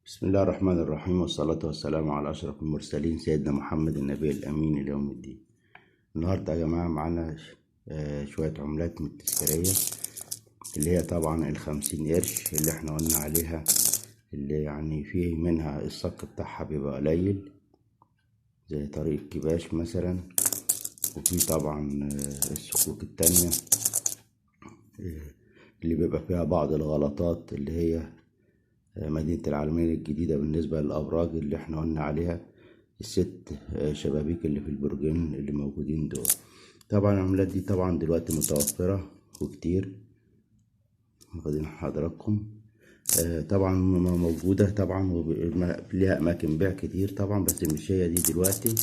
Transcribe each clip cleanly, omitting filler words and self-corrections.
بسم الله الرحمن الرحيم، والصلاة والسلام على أشرف المرسلين سيدنا محمد النبي الأمين ليوم الدين. النهاردة يا جماعة معانا شوية عملات من التذكارية اللي هي طبعا ال50 قرش اللي احنا قلنا عليها، اللي يعني فيه منها الصك بتاعها بيبقى قليل زي طريق الكباش مثلا، وفي طبعا الصكوك التانية اللي بيبقى فيها بعض الغلطات، اللي هي مدينة العالمين الجديدة بالنسبة للأبراج اللي احنا قلنا عليها الست شبابيك اللي في البرجين اللي موجودين دول. طبعا العملات دي طبعا دلوقتي متوفرة وكتير واخدين حضراتكم. طبعا موجودة طبعا وليها أماكن بيع كتير طبعا، بس مش هي دي دلوقتي،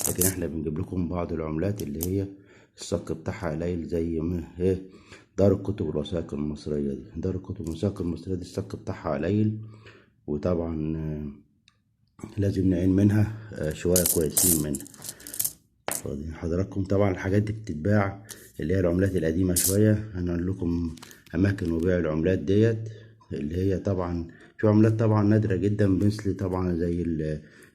لكن احنا بنجيب لكم بعض العملات اللي هي الصك بتاعها قليل زي ما هي دار الكتب والوثائق المصرية دي. دار الكتب والوثائق المصرية دي الصك بتاعها قليل، وطبعا لازم نعين منها شوية كويسين منها واخدين حضراتكم. طبعا الحاجات دي بتتباع اللي هي العملات القديمة شوية. هنقول لكم أماكن وبيع العملات ديت، اللي هي طبعا في عملات طبعا نادرة جدا، مثل طبعا زي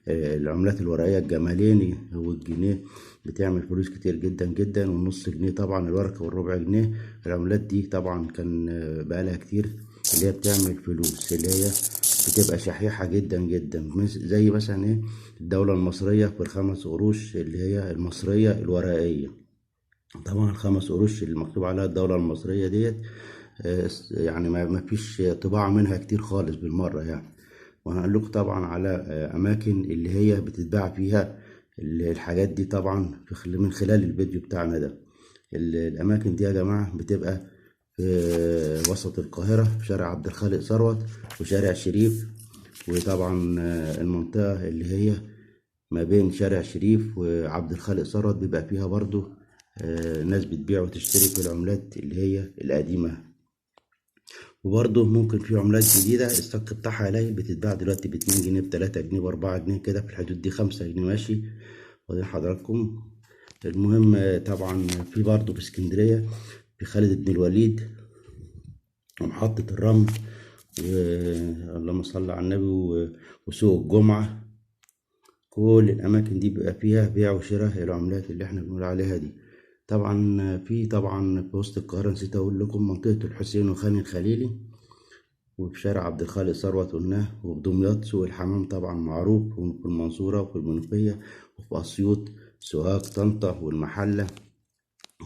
العملات الورقية الجماليني والجنيه بتعمل فلوس كتير جدا جدا، والنص جنيه طبعا الورقة والربع جنيه. العملات دي طبعا كان بقالها كتير اللي هي بتعمل فلوس، اللي هي بتبقى شحيحة جدا جدا، زي مثلا ايه الدولة المصرية في ال5 قروش اللي هي المصرية الورقية. طبعا ال5 قروش اللي مكتوب عليها الدولة المصرية ديت يعني ما فيش طباعة منها كتير خالص بالمرة يعني. وهنقول لكم طبعا على أماكن اللي هي بتتباع فيها الحاجات دي طبعا من خلال الفيديو بتاعنا ده. الأماكن دي يا جماعة بتبقى في وسط القاهرة، في شارع عبد الخالق ثروت وشارع شريف، وطبعا المنطقة اللي هي ما بين شارع شريف وعبد الخالق ثروت بيبقى فيها برضو ناس بتبيع وتشتري في العملات اللي هي القديمة. وبرضه ممكن في عملات جديدة الصك بتاعها قليل بتتباع دلوقتي ب2 جنيه، ب3 جنيه، ب4 جنيه كده، في الحدود دي 5 جنيه ماشي واخدين حضراتكم. المهم طبعا في برضه في اسكندرية في خالد بن الوليد ومحطة الرمل اللهم صل على النبي وسوق الجمعة، كل الأماكن دي بيبقى فيها بيع وشراء العملات اللي احنا بنقول عليها دي. طبعا في وسط القاهرة نسيت أقول لكم منطقة الحسين وخان الخليلي، وفي شارع عبد الخالق ثروت قلناه، وفي دمياط سوق الحمام طبعا معروف، وفي المنصورة وفي المنوفية وفي أسيوط سوهاج طنطا والمحلة.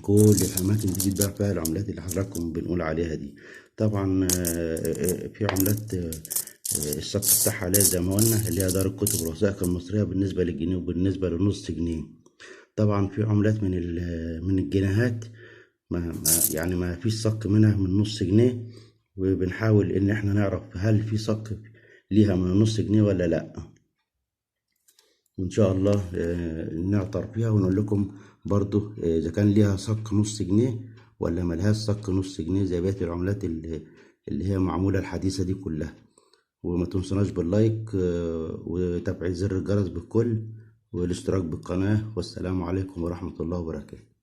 كل الأماكن دي بتباع فيها العملات اللي حضراتكم بنقول عليها دي. طبعا في عملات الصك بتاعها عليها زي ما قلنا اللي هي دار الكتب والوثائق المصرية بالنسبة للجنيه وبالنسبة للنص جنيه. طبعا في عملات من الجنيهات يعني ما فيش صك منها من نص جنيه، وبنحاول ان احنا نعرف هل في صك ليها من نص جنيه ولا لا، وان شاء الله نعطر فيها ونقول لكم برضو اذا كان ليها صك نص جنيه ولا ملهاش صك نص جنيه زي بقية العملات اللي هي معمولة الحديثة دي كلها. وما تنسوناش باللايك وتفعيل زر الجرس بالكل والاشتراك بالقناة، والسلام عليكم ورحمة الله وبركاته.